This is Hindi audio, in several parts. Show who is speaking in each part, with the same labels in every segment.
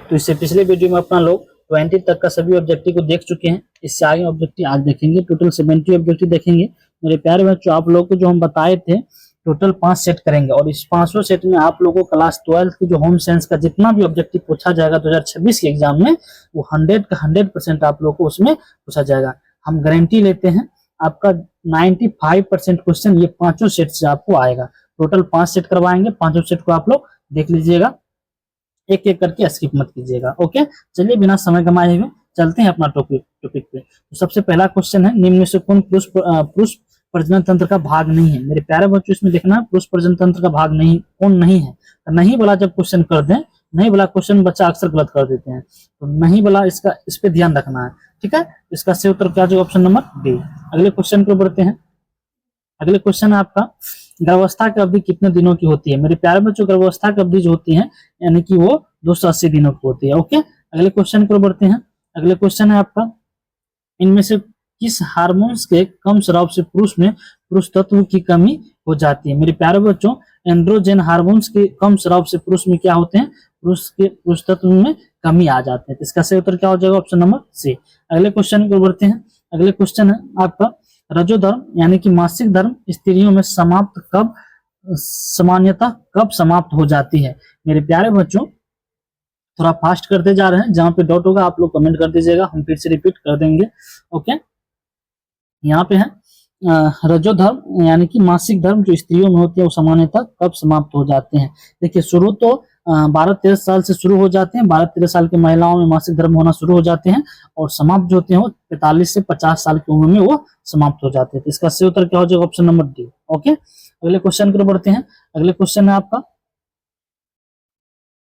Speaker 1: तो इससे पिछले वीडियो में अपना लोग 20 तक का सभी ऑब्जेक्टिव को देख चुके हैं। इससे आगे ऑब्जेक्टिव आज देखेंगे, टोटल 70 ऑब्जेक्टिव देखेंगे। मेरे प्यारे बच्चों, आप लोगों को जो हम बताए थे टोटल 5 सेट करेंगे और इस 5 सेट में आप लोगों को क्लास 12 की जो होम साइंस का जितना भी ऑब्जेक्टिव पूछा जाएगा 2026 के एग्जाम में, वो 100 का 100% आप लोगों को उसमें पूछा जाएगा। हम गारंटी लेते हैं आपका 95% क्वेश्चन ये 5 सेट से आपको आएगा। टोटल 5 सेट करवाएंगे, 5 सेट को आप लोग देख लीजिएगा, एक एक करके स्किप मत कीजिएगा। ओके, चलिए बिना समय गंवाए हुए चलते हैं अपना टॉपिक पे। तो सबसे पहला क्वेश्चन है, निम्न में से कौन पुरुष प्रजनन तंत्र का भाग नहीं है? मेरे प्यारे बच्चों, इसमें देखना पुरुष प्रजनन तंत्र का भाग नहीं कौन नहीं है। नहीं वाला जब क्वेश्चन कर दें, नहीं वाला क्वेश्चन बच्चा अक्सर गलत कर देते हैं, तो नहीं वाला इसका इस पे ध्यान रखना है, ठीक है। इसका सही उत्तर क्या जो ऑप्शन नंबर डी। अगले क्वेश्चन को बढ़ते हैं। अगले क्वेश्चन है आपका, गर्भावस्था की अवधि कितने दिनों की होती है? मेरे प्यारे बच्चों, गर्भावस्था की अवधि जो होती है यानी कि वो 280 दिनों की होती है। ओके, अगले क्वेश्चन को बढ़ते हैं। अगले क्वेश्चन है आपका, इनमें से किस हार्मोन्स के कम स्राव से पुरुष में पुरुष तत्व की कमी हो जाती है? मेरे प्यारे बच्चों, एंड्रोजन हार्मोन्स के कम स्राव से पुरुष में क्या होते हैं? पुरुष तत्व में कमी आ जाते हैं। तो इसका सही उत्तर क्या हो जाएगा? Option number C. अगले क्वेश्चन को बढ़ते हैं। अगले क्वेश्चन है आपका, रजोधर्म यानी कि मासिक धर्म स्त्रियों में सामान्यतः कब समाप्त हो जाती है? मेरे प्यारे बच्चों, थोड़ा फास्ट करते जा रहे हैं, जहां पे डॉट होगा आप लोग कमेंट कर दीजिएगा, हम फिर से रिपीट कर देंगे। ओके, यहाँ पे है रजोधर्म यानी कि मासिक धर्म जो स्त्रियों में होती है वो सामान्यतः कब समाप्त हो जाते हैं? देखिए, शुरू तो 12-13 साल से शुरू हो जाते हैं। 12-13 साल की महिलाओं में मासिक धर्म होना शुरू हो जाते हैं और समाप्त जो होते हैं वो 45 से 50 साल की उम्र में वो समाप्त हो जाते हैं। तो इसका सही उत्तर क्या हो जाएगा? Option number D. ओके, अगले क्वेश्चन की ओर बढ़ते हैं। अगले क्वेश्चन है आपका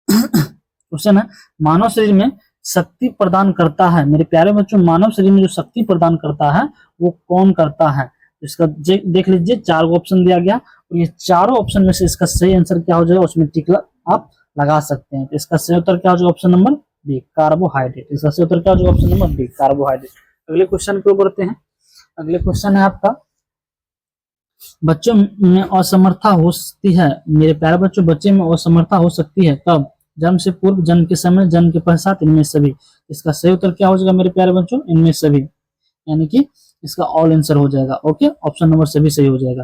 Speaker 1: क्वेश्चन है, मानव शरीर में शक्ति प्रदान करता है। मेरे प्यारे बच्चों, मानव शरीर में जो शक्ति प्रदान करता है वो कौन करता है? इसका देख लीजिए, 4 ऑप्शन दिया गया और ये चारों ऑप्शन में से इसका सही आंसर क्या हो जाएगा उसमें टिक आप लगा सकते हैं। तो इसका सही उत्तर क्या हो जाएगा? Option number D, carbohydrate. इसका सही उत्तर क्या हो जाएगा? Option number D, carbohydrate. अगले क्वेश्चन को बढ़ते हैं। अगले क्वेश्चन है आपका, बच्चों में असमर्था हो सकती है। मेरे प्यारे बच्चों, बच्चे में असमर्था हो सकती है कब? जन्म से पूर्व, जन्म के समय, जन्म के पश्चात, इनमें सभी। इसका सही उत्तर क्या हो जाएगा मेरे प्यारे बच्चों? इनमें सभी, यानी कि इसका ऑल आंसर हो जाएगा। ओके, ऑप्शन नंबर सभी सही हो जाएगा।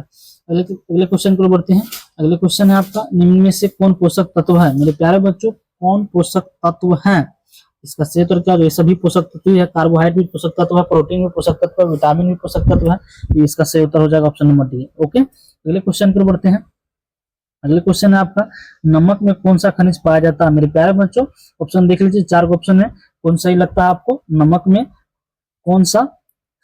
Speaker 1: अगले क्वेश्चन को बढ़ते हैं। अगले क्वेश्चन है आपका, निम्न में से कौन पोषक तत्व है? मेरे प्यारे बच्चों, कौन पोषक तत्व है? इसका सही उत्तर क्या है? सभी पोषक तत्व है। कार्बोहाइड्रेट भी पोषक तत्व है, प्रोटीन भी पोषक तत्व है, विटामिन भी पोषक तत्व है। तो इसका सही उत्तर हो जाएगा ऑप्शन नंबर डी। ओके, अगले क्वेश्चन को बढ़ते हैं। अगले क्वेश्चन है आपका, नमक में कौन सा खनिज पाया जाता है? मेरे प्यारे बच्चों, ऑप्शन देख लीजिए, 4 ऑप्शन है, कौन सही लगता है आपको? नमक में कौन सा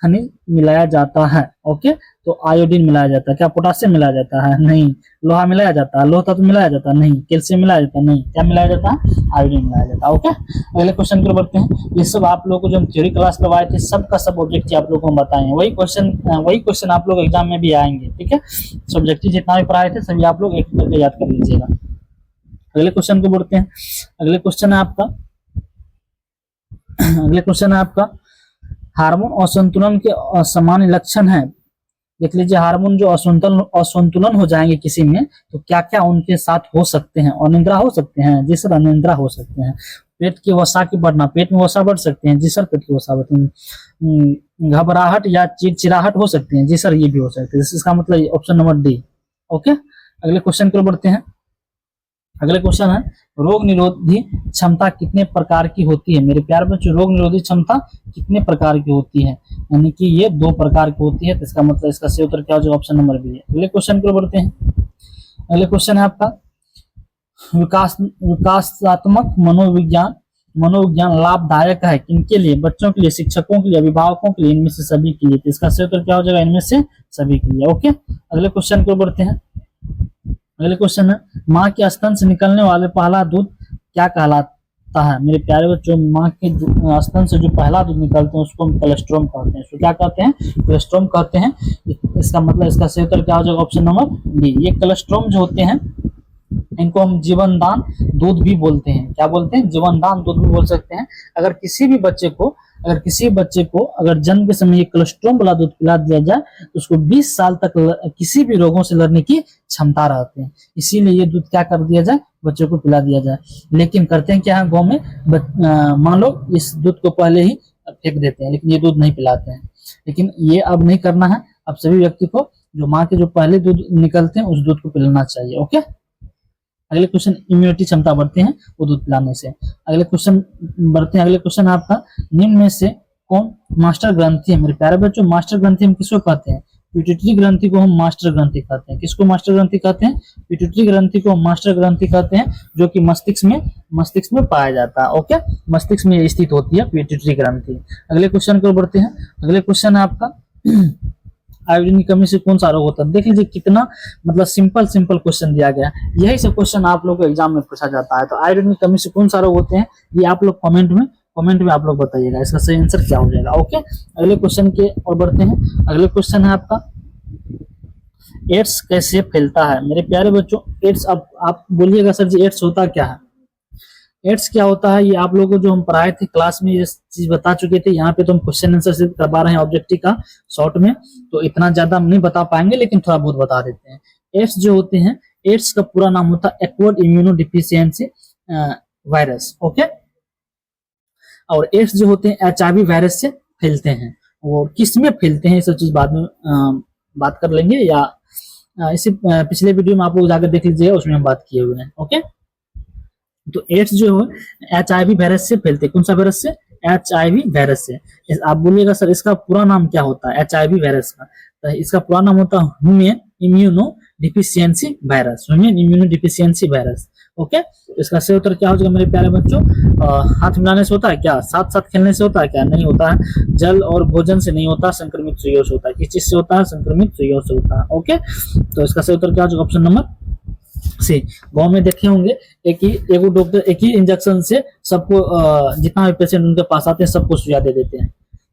Speaker 1: खनिज मिलाया जाता है? ओके, तो आयोडीन मिलाया जाता है। क्या पोटासियम मिलाया जाता है? नहीं। लोहा मिलाया जाता है? लोहा तत्व मिलाया जाता है? नहीं। कैल्शियम मिलाया जाता है? नहीं। क्या मिलाया जाता है? आयोडीन मिलाया जाता है। ओके, अगले क्वेश्चन की बढ़ते हैं। ये सब आप लोगों को जो हम थ्योरी क्लास करवाए थे, सबका सब ऑब्जेक्टिव आप लोगों को हम बताए हैं। वही क्वेश्चन आप लोग एग्जाम में भी आएंगे, ठीक है। सब्जेक्टिव जितना भी पढ़ाए थे सभी आप लोग एक करके याद कर लीजिएगा। अगले क्वेश्चन को बढ़ते हैं। अगले क्वेश्चन है आपका, हार्मोन असंतुलन के असामान्य लक्षण है। देख लीजिए, हार्मोन जो असंतुलन हो जाएंगे किसी में, तो क्या क्या उनके साथ हो सकते हैं? अनिद्रा हो सकते हैं? जी सर, अनिद्रा हो सकते हैं। पेट की वसा की बढ़ना, पेट में वसा बढ़ सकते हैं? जी सर, पेट की वसा बढ़ती है। घबराहट या चिड़चिड़ाहट हो सकती है? जी सर, ये भी हो सकते हैं। इसका मतलब ऑप्शन नंबर डी। ओके, अगले क्वेश्चन की ओर बढ़ते हैं। अगले क्वेश्चन है, रोग निरोधी क्षमता कितने प्रकार की होती है? मेरे प्यारे बच्चों, रोग निरोधी क्षमता कितने प्रकार की होती है? यानी कि ये 2 प्रकार की होती है। तो इसका मतलब इसका सही उत्तर क्या हो जाएगा? ऑप्शन नंबर बी है। अगले क्वेश्चन की ओर बढ़ते हैं। अगले क्वेश्चन है आपका, विकासात्मक मनोविज्ञान लाभदायक है किनके लिए? बच्चों के लिए, शिक्षकों के लिए, अभिभावकों के लिए, इनमें से सभी के लिए। तो इसका सही उत्तर क्या हो जाएगा? इनमें से सभी के लिए। ओके, अगले क्वेश्चन की ओर बढ़ते हैं। अगले क्वेश्चन है, माँ के स्तन से निकलने वाले पहला दूध क्या कहलाता है? मेरे प्यारे बच्चों, माँ के स्तन से जो पहला दूध निकलते हैं उसको हम कोलेस्ट्रॉम कहते हैं। उसको क्या कहते हैं? कोलेस्ट्रॉम कहते हैं। इसका मतलब इसका सही उत्तर क्या हो जाएगा? Option number D. ये कोलेस्ट्रॉम जो होते हैं इनको हम जीवनदान दूध भी बोलते हैं। क्या बोलते हैं? जीवनदान दूध भी बोल सकते हैं। अगर किसी भी बच्चे को अगर किसी बच्चे को अगर जन्म के समय ये कोलेस्ट्रॉल वाला दूध पिला दिया जाए तो उसको 20 साल तक किसी भी रोगों से लड़ने की क्षमता रहती है। इसीलिए ये दूध क्या कर दिया जाए, बच्चों को पिला दिया जाए। लेकिन करते हैं क्या है गाँव में, मान लो इस दूध को पहले ही फेंक देते हैं, लेकिन ये दूध नहीं पिलाते हैं। लेकिन ये अब नहीं करना है, अब सभी व्यक्ति को जो माँ के जो पहले दूध निकलते हैं उस दूध को पिलाना चाहिए। ओके, अगले क्वेश्चन, इम्यूनिटी क्षमता बढ़ती है वो दूध पिलाने से। अगले क्वेश्चन बढ़ते हैं, अगले क्वेश्चन आपका, निम्न में से कौन मास्टर ग्रंथि है? मेरे प्यारे बच्चों, मास्टर ग्रंथि हम किसको कहते हैं? पिट्यूटरी ग्रंथि को हम मास्टर ग्रंथि कहते हैं। किसको मास्टर ग्रंथि कहते हैं? पिट्यूटरी ग्रंथि को मास्टर ग्रंथि कहते हैं, जो कि मस्तिष्क में पाया जाता है। ओके, मस्तिष्क में स्थित होती है पिट्यूटरी ग्रंथि। अगले क्वेश्चन को बढ़ते हैं, अगले क्वेश्चन है आपका, आयोडीन की कमी से कौन सा रोग होता है? देख लीजिए कितना मतलब सिंपल क्वेश्चन दिया गया है। यही सब क्वेश्चन आप लोग को एग्जाम में पूछा जाता है। तो आयोडीन की कमी से कौन सा रोग होते हैं, ये आप लोग कमेंट में आप लोग बताइएगा, इसका सही आंसर क्या हो जाएगा। ओके, अगले क्वेश्चन के और बढ़ते हैं। अगले क्वेश्चन है आपका, एड्स कैसे फैलता है? मेरे प्यारे बच्चों, एड्स, अब आप बोलिएगा सर जी एड्स होता क्या है? एड्स क्या होता है, ये आप लोगों को जो हम पढ़ाए थे क्लास में ये चीज बता चुके थे। यहाँ पे तो हम क्वेश्चन आंसर सिर्फ करवा रहे हैं ऑब्जेक्टिव का शॉर्ट में, तो इतना ज्यादा हम नहीं बता पाएंगे, लेकिन थोड़ा बहुत बता देते हैं। एड्स जो होते हैं, एड्स का पूरा नाम होता है एक्वायर्ड इम्यूनोडेफिशिएंसी वायरस। ओके, और एड्स जो होते हैं HIV वायरस से फैलते हैं। और किस में फैलते हैं ये सब चीज बाद में बात कर लेंगे, या इसी पिछले वीडियो में आप लोग जाकर देख लीजिएगा, उसमें हम बात किए हुए हैं। ओके, तो एड्स जो है HIV वायरस से फैलते। कौन सा वायरस से? HIV वायरस से। आप बोलिएगा सर इसका पूरा नाम क्या होता है HIV वायरस का? तो इसका पूरा नाम होता है human immunodeficiency virus, human immunodeficiency virus. Okay, तो इसका सही उत्तर क्या हो जाएगा मेरे प्यारे बच्चों? हाथ मिलाने से होता है क्या? साथ साथ खेलने से होता है क्या? नहीं होता है। जल और भोजन से नहीं होता, संक्रमित सुइयों से होता है। किस चीज से होता है? संक्रमित सुइयों से होता है। ओके, तो इसका सही उत्तर क्या हो जाएगा? Option number C. गाँव में देखे होंगे एक डॉक्टर एक ही इंजेक्शन से सबको जितना भी पेशेंट उनके पास आते हैं सबको सुइया दे देते हैं।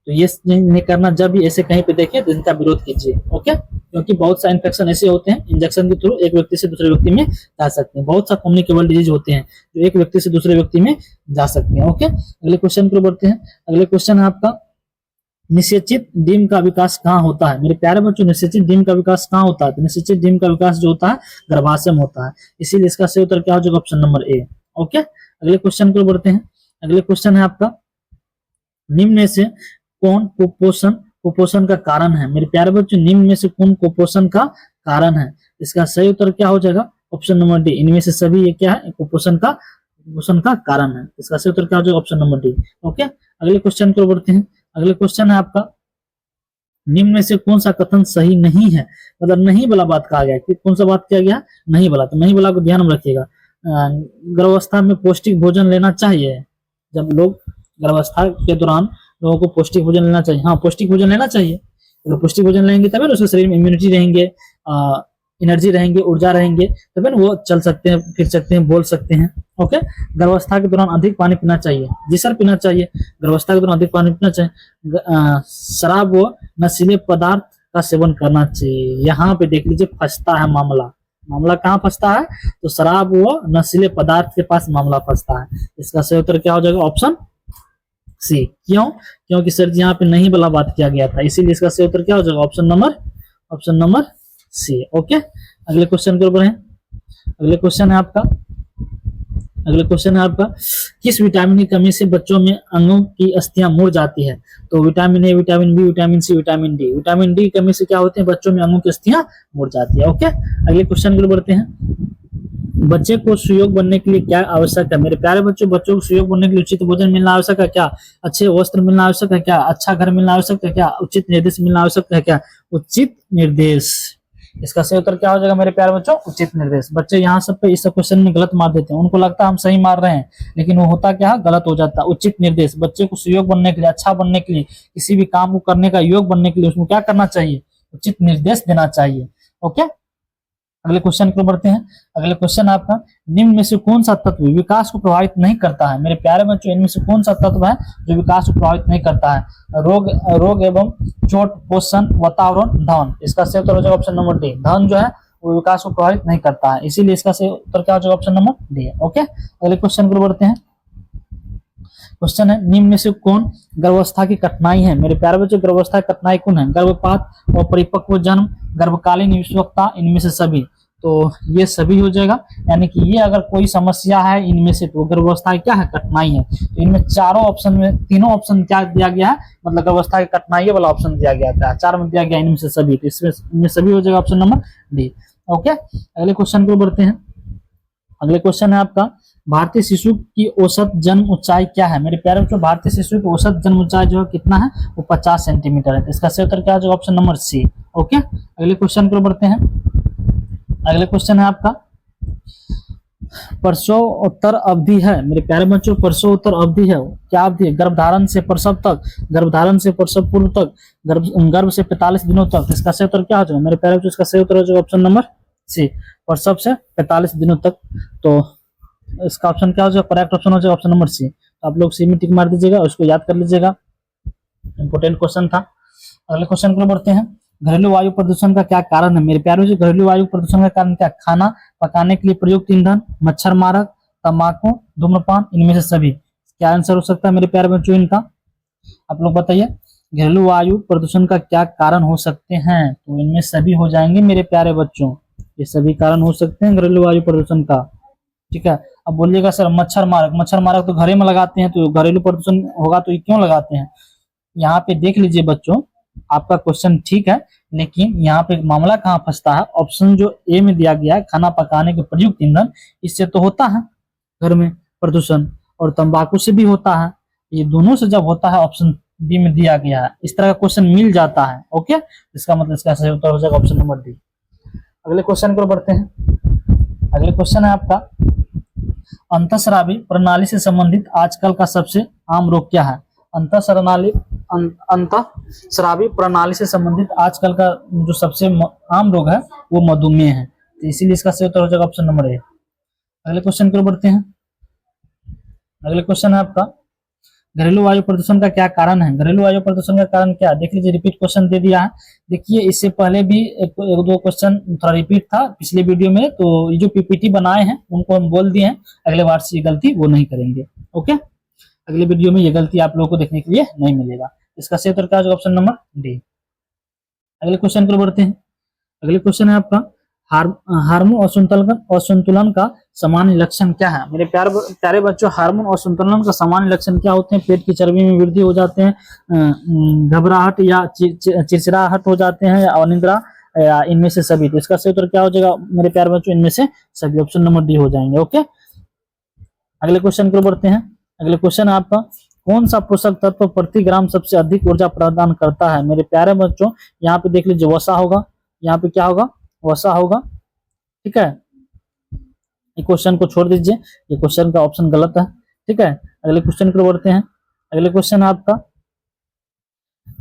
Speaker 1: तो ये नहीं करना, जब भी ऐसे कहीं पे देखें तो इनका विरोध कीजिए। ओके, क्योंकि बहुत सा इन्फेक्शन ऐसे होते हैं इंजेक्शन के थ्रू एक व्यक्ति से दूसरे व्यक्ति में जा सकते हैं। बहुत सा कम्युनिकेबल डिजीज होते हैं जो एक व्यक्ति से दूसरे व्यक्ति में जा सकते हैं। ओके, अगले क्वेश्चन पर बढ़ते हैं। अगले क्वेश्चन है आपका, निषेचित डिम्ब का विकास कहाँ होता है? मेरे प्यारे बच्चों, निषेचित डिम्ब का विकास कहाँ होता है? तो निषेचित डिम्ब का विकास जो होता है गर्भाशय में होता है। इसीलिए इसका सही उत्तर क्या हो जाएगा? Option number A. ओके, अगले क्वेश्चन को बढ़ते हैं। अगले क्वेश्चन है आपका, निम्न में से कौन कुपोषण का कारण है? मेरे प्यारे बच्चों, निम्न में से कौन कुपोषण का कारण है? इसका सही उत्तर क्या हो जाएगा? Option number D. इनमें से सभी ये क्या है? कुपोषण का कारण है। इसका सही उत्तर क्या हो जाएगा? Option number D. ओके, अगले क्वेश्चन को बढ़ते हैं। अगले क्वेश्चन है आपका, निम्न में से कौन सा कथन सही नहीं है? मतलब नहीं वाला बात कहा गया कि कौन सा बात किया गया? नहीं वाला। तो नहीं वाला को ध्यान में रखिएगा। गर्भावस्था में पौष्टिक भोजन लेना चाहिए। जब लोग गर्भावस्था के दौरान लोगों को पौष्टिक भोजन लेना चाहिए। हाँ, पौष्टिक भोजन लेना चाहिए। तो पौष्टिक भोजन लेंगे तभी उसके शरीर में इम्यूनिटी रहेंगे, एनर्जी रहेंगे, ऊर्जा रहेंगे, तभी वो चल सकते हैं, फिर सकते हैं, बोल सकते हैं। ओके, गर्भावस्था के दौरान अधिक पानी पीना चाहिए। जी सर, पीना चाहिए। गर्भावस्था के दौरान अधिक पानी पीना चाहिए। शराब व नशीले पदार्थ का सेवन करना चाहिए। यहाँ पे देख लीजिए फंसता है मामला कहाँ फंसता है? तो शराब व नशीले पदार्थ के पास मामला फंसता है। इसका सही उत्तर क्या हो जाएगा? Option C. क्यों? क्योंकि सर जी यहाँ पे नहीं वाला बात किया गया था, इसीलिए इसका सही उत्तर क्या हो जाएगा? Option number C. ओके, अगले क्वेश्चन के ऊपर है। अगले क्वेश्चन है आपका, किस विटामिन की कमी से बच्चों में अंगों की अस्थियां मुड़ जाती है? तो vitamin A, vitamin B, vitamin C, vitamin D. Vitamin D की कमी से क्या होते हैं? बच्चों में अंगों की अस्थियां मुड़ जाती है। ओके, अगले क्वेश्चन की ओर बढ़ते हैं। बच्चे को सुयोग बनने के लिए क्या आवश्यक है? मेरे प्यारे बच्चों, बच्चों को सुयोग बनने के लिए उचित भोजन मिलना आवश्यक है क्या? अच्छे वस्त्र मिलना आवश्यक है क्या? अच्छा घर मिलना आवश्यक है क्या? उचित निर्देश मिलना आवश्यक है क्या? उचित निर्देश। इसका सही उत्तर क्या हो जाएगा मेरे प्यारे बच्चों? उचित निर्देश। बच्चे यहाँ सब पे इस क्वेश्चन में गलत मार देते हैं, उनको लगता है हम सही मार रहे हैं, लेकिन वो होता क्या है? गलत हो जाता है। उचित निर्देश, बच्चे को सुयोग बनने के लिए, अच्छा बनने के लिए, किसी भी काम को करने का योग बनने के लिए उसको क्या करना चाहिए? उचित निर्देश देना चाहिए। ओके, अगले क्वेश्चन को बढ़ते हैं। अगले क्वेश्चन आपका, निम्न में से कौन सा तत्व विकास को प्रभावित नहीं करता है? मेरे प्यारे बच्चों, इनमें से कौन सा तत्व है जो विकास को प्रभावित नहीं करता है? रोग एवं चोट, पोषण, वातावरण, धन। इसका सही उत्तर हो जाएगा ऑप्शन नंबर डी। धन जो है वो विकास को प्रभावित नहीं करता है, इसीलिए इसका सही उत्तर क्या हो जाएगा? Option number D. ओके, अगले क्वेश्चन को बढ़ते हैं। क्वेश्चन है निम्न में से कौन गर्भावस्था की कठिनाई है? मेरे प्यारे बच्चों गर्भावस्था की कठिनाई कौन है? गर्भपात और परिपक्व जन्म, गर्भकालीन विषुवक्ता, इनमें से सभी। तो ये सभी हो जाएगा, यानी कि ये अगर कोई समस्या है इनमें से तो गर्भावस्था की क्या है? कठिनाई है। तो इनमें चारों ऑप्शन में तीनों ऑप्शन क्या दिया गया है? मतलब गर्भावस्था की कठिनाई वाला ऑप्शन दिया गया था, 4 में दिया गया इनमें से सभी, तो इसमें इनमें सभी हो जाएगा ऑप्शन नंबर डी। ओके, अगले क्वेश्चन को बढ़ते हैं। अगले क्वेश्चन है आपका भारतीय शिशु की औसत जन्म ऊंचाई क्या है? मेरे प्यारे बच्चों भारतीय शिशु की औसत जन्म ऊंचाई जो है कितना है? वो 50 सेंटीमीटर है। तो इसका सही उत्तर क्या है? Option number C. ओके, अगले क्वेश्चन को बढ़ते हैं। अगले क्वेश्चन है आपका प्रसवोत्तर अवधि है। मेरे प्यारे बच्चों प्रसवोत्तर अवधि है, क्या अवधि है? गर्भधारण से प्रसव तक, गर्भधारण से प्रसव पूर्व तक, गर्भ से 45 दिनों तक। इसका सही उत्तर क्या हो जाएगा? मेरे प्यारे बच्चों इसका सही उत्तर हो जाएगा ऑप्शन नंबर सी, प्रसव से 45 दिनों तक। तो इसका ऑप्शन क्या हो जाएगा? करेक्ट ऑप्शन हो जाएगा ऑप्शन नंबर सी। तो आप लोग सी में टिक मार दीजिएगा, उसको याद कर लीजिएगा, इंपोर्टेंट क्वेश्चन था। अगले क्वेश्चन को बढ़ते हैं। घरेलू वायु प्रदूषण का क्या कारण है? मेरे प्यारे बच्चों घरेलू वायु प्रदूषण का कारण क्या? खाना पकाने के लिए प्रयुक्त ईंधन, मच्छर मारक, तंबाकू, धूम्रपान, इनमें से सभी। क्या आंसर हो सकता है मेरे प्यारे बच्चों इनका? आप लोग बताइए घरेलू वायु प्रदूषण का क्या कारण हो सकते हैं? तो इनमें सभी हो जाएंगे मेरे प्यारे बच्चों, ये सभी कारण हो सकते हैं घरेलू वायु प्रदूषण का। ठीक है, अब बोलिएगा सर मच्छर मारक, मच्छर मारक तो घरे में लगाते हैं, तो घरेलू प्रदूषण होगा तो ये क्यों लगाते हैं? यहाँ पे देख लीजिए बच्चों, आपका क्वेश्चन ठीक है, लेकिन यहाँ पे मामला कहाँ फंसता है? ऑप्शन जो ए में दिया गया है खाना पकाने के प्रयुक्त ईंधन, इससे तो होता है घर में प्रदूषण, और तंबाकू से भी होता है। ये दोनों से जब होता है ऑप्शन बी में दिया गया है, इस तरह का क्वेश्चन मिल जाता है। ओके, इसका मतलब इसका सही उत्तर हो जाएगा ऑप्शन नंबर डी। अगले क्वेश्चन को बढ़ते हैं। अगले क्वेश्चन है आपका अंतःस्रावी प्रणाली से संबंधित आजकल का सबसे आम रोग क्या है? अंतःस्रावी प्रणाली से संबंधित आजकल का जो सबसे आम रोग है वो मधुमेह है, तो इसीलिए इसका सही उत्तर हो जाएगा ऑप्शन नंबर ए। अगले क्वेश्चन को बढ़ते हैं। अगले क्वेश्चन है आपका घरेलू वायु प्रदूषण का क्या कारण है? घरेलू वायु प्रदूषण का कारण क्या? देख लीजिए रिपीट क्वेश्चन दे दिया है। देखिए इससे पहले भी एक दो क्वेश्चन थोड़ा रिपीट था पिछले वीडियो में, तो ये जो पीपीटी बनाए हैं उनको हम बोल दिए हैं अगले बार से ये गलती वो नहीं करेंगे। ओके, अगले वीडियो में ये गलती आप लोगों को देखने के लिए नहीं मिलेगा। इसका सही उत्तर क्या होगा? Option number D. अगले क्वेश्चन को बढ़ते हैं। अगले क्वेश्चन है आपका हार्मोन असंतुलन का सामान्य लक्षण क्या है? मेरे प्यारे बच्चों हार्मोन असंतुलन का सामान्य लक्षण क्या होते हैं? पेट की चर्बी में वृद्धि हो जाते हैं, घबराहट या चिड़चिड़ाहट हो जाते हैं, या अनिद्रा, या इनमें से सभी। तो इसका सही उत्तर क्या हो जाएगा मेरे प्यारे बच्चों? इनमें से सभी, ऑप्शन नंबर डी हो जाएंगे। ओके, अगले क्वेश्चन को बढ़ते हैं। अगले क्वेश्चन है आपका कौन सा पोषक तत्व प्रति ग्राम सबसे अधिक ऊर्जा प्रदान करता है? मेरे प्यारे बच्चों यहाँ पे देख लीजिए वसा होगा, यहाँ पे क्या होगा? वसा होगा। ठीक है, ये क्वेश्चन को छोड़ दीजिए, ये क्वेश्चन का ऑप्शन गलत है। ठीक है, अगले क्वेश्चन को बढ़ते हैं। अगले क्वेश्चन है आपका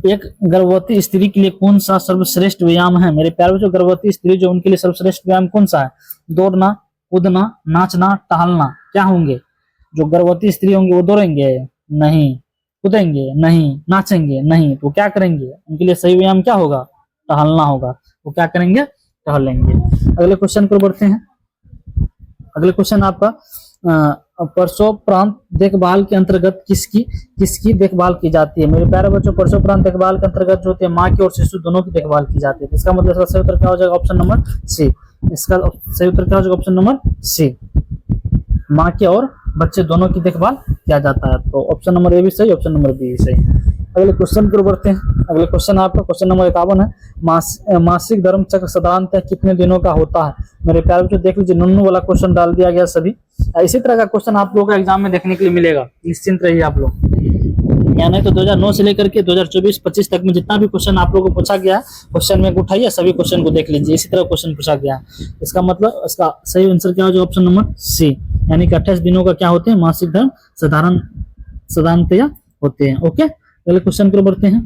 Speaker 1: एक गर्भवती स्त्री के लिए कौन सा सर्वश्रेष्ठ व्यायाम है? मेरे प्यारे बच्चों गर्भवती स्त्री जो उनके लिए सर्वश्रेष्ठ व्यायाम कौन सा है? दौड़ना, कूदना, नाचना, टहलना। क्या होंगे? जो गर्भवती स्त्री होंगे वो दौड़ेंगे नहीं, कूदेंगे नहीं, नाचेंगे नहीं, तो क्या करेंगे? उनके लिए सही व्यायाम क्या होगा? टहलना होगा। वो क्या करेंगे? टहलेंगे। अगले क्वेश्चन पर बढ़ते हैं। अगले क्वेश्चन आपका प्रसवोपरांत देखभाल के अंतर्गत किसकी देखभाल की जाती है? मेरे प्यारे बच्चों प्रसवोपरांत देखभाल के अंतर्गत जो होती है माँ की और शिशु दोनों की देखभाल की जाती है। इसका मतलब सही उत्तर क्या हो जाएगा? Option number C. इसका सही उत्तर क्या हो जाएगा? ऑप्शन नंबर सी, माँ के और बच्चे दोनों की देखभाल किया जाता है। तो ऑप्शन नंबर ए भी सही, ऑप्शन नंबर बी भी सही। अगले क्वेश्चन पर बढ़ते हैं। अगले क्वेश्चन आपका क्वेश्चन नंबर 51 है मासिक धर्म चक्र साधारणतः कितने दिनों का होता है? मेरे प्यारे बच्चों देख लीजिए नुन्नू वाला क्वेश्चन डाल दिया गया सभी। इसी तरह का क्वेश्चन आप लोगों का एग्जाम में देखने के लिए मिलेगा, निश्चिंत रहिए आप लोग। या नहीं तो 2009 से लेकर के 2024-25 तक में जितना भी क्वेश्चन आप लोगों को पूछा गया है, क्वेश्चन में उठाइए सभी क्वेश्चन को देख लीजिए, इसी तरह क्वेश्चन पूछा गया है। इसका मतलब इसका सही आंसर क्या हो जाएगा? ऑप्शन नंबर सी, यानी कि 28 दिनों का क्या होते हैं? मासिक धर्म साधारणतया होते हैं। ओके, अगले क्वेश्चन पर बढ़ते हैं।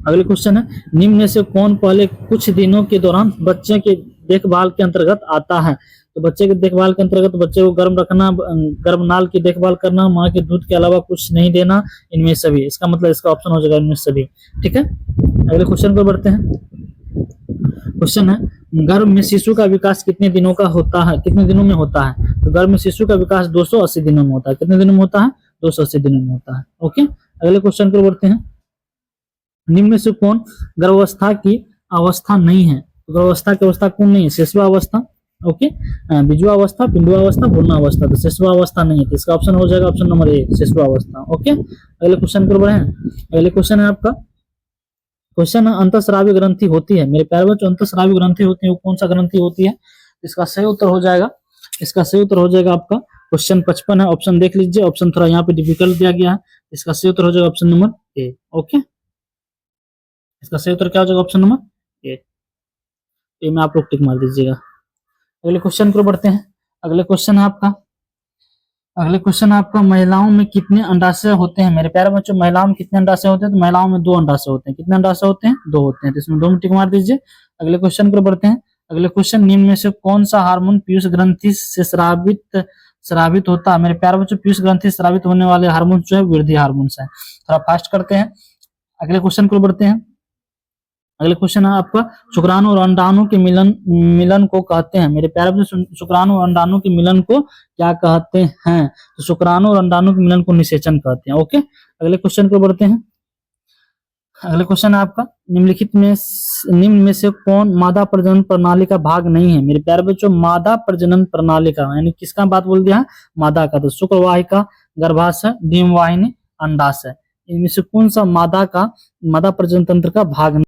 Speaker 1: अगले क्वेश्चन है निम्न में से कौन पहले कुछ दिनों के दौरान बच्चे के देखभाल के अंतर्गत आता है? तो बच्चे के देखभाल के अंतर्गत बच्चे को गर्म रखना, गर्भनाल की देखभाल करना, माँ के दूध के अलावा कुछ नहीं देना, इनमें सभी। इसका मतलब इसका ऑप्शन हो जाएगा इनमें सभी। ठीक है, अगले क्वेश्चन पर बढ़ते हैं। क्वेश्चन है गर्भ में शिशु का विकास कितने दिनों का होता है? कितने दिनों में होता है? तो गर्भ में शिशु का विकास 280 दिनों में होता है। कितने दिनों में होता है? 280 दिनों में होता है। ओके, अगले क्वेश्चन पर बढ़ते हैं। निम्न में से कौन गर्भावस्था की अवस्था नहीं है? तो गर्भावस्था की अवस्था कौन नहीं है? शेषवावस्था, ओके, बीजवावस्था, पिंडवावस्था, भ्रूणावस्था। तो शेषवावस्था नहीं है, तो इसका ऑप्शन हो जाएगा ऑप्शन नंबर ए, शेषवावस्था। ओके, अगले क्वेश्चन पर बढ़े। अगले क्वेश्चन है आपका, क्वेश्चन अंतःस्रावी ग्रंथि होती है। मेरे प्यारे बच्चों, अंतःस्रावी ग्रंथि होती है, वो कौन सा ग्रंथि होती है? इसका सही उत्तर हो जाएगा, इसका सही उत्तर हो जाएगा आपका क्वेश्चन 55 है। ऑप्शन देख लीजिए, ऑप्शन थोड़ा यहाँ पे डिफिकल्ट दिया गया है। इसका सही उत्तर हो जाएगा ऑप्शन नंबर ए। ओके, इसका सही उत्तर क्या हो जाएगा? ऑप्शन नंबर ए में आप लोग टिक मार दीजिएगा। अगले क्वेश्चन पर बढ़ते हैं। अगले क्वेश्चन है आपका, अगले क्वेश्चन आपका, महिलाओं में कितने अंडाशय होते हैं? मेरे प्यारे बच्चों, महिलाओं में कितने अंडाशय होते हैं? तो महिलाओं में 2 अंडाशय होते हैं। कितने अंडाशय होते हैं? 2 होते हैं, तो इसमें 2 में टिक मार दीजिए। अगले क्वेश्चन पर बढ़ते हैं। अगले क्वेश्चन, निम्न में से कौन सा हार्मोन पीयूष ग्रंथि से स्रावित होता है? मेरे प्यारे बच्चों, पीयूष ग्रंथि से स्रावित होने वाले हार्मोन जो है वृद्धि हार्मोन है। थोड़ा फास्ट करते हैं, अगले क्वेश्चन पर बढ़ते हैं। अगले क्वेश्चन है आपका, शुक्राणु और अंडाणु के मिलन को कहते हैं। मेरे प्यारे बच्चों, शुक्राणु और अंडाणु के मिलन को क्या कहते हैं? तो शुक्राणु और अंडाणु के मिलन को निषेचन कहते हैं। ओके, अगले क्वेश्चन पर बढ़ते हैं। अगले क्वेश्चन है आपका, निम्न में से कौन मादा प्रजनन प्रणाली का भाग नहीं है? मेरे प्यारे बच्चों, मादा प्रजनन प्रणाली का यानी किसका बात बोल दिया है? मादा का। तो शुक्रवाहिका, गर्भाशय, डिम्बवाहिनी, अंडाशय, इनमें से कौन सा मादा प्रजनन तंत्र का भाग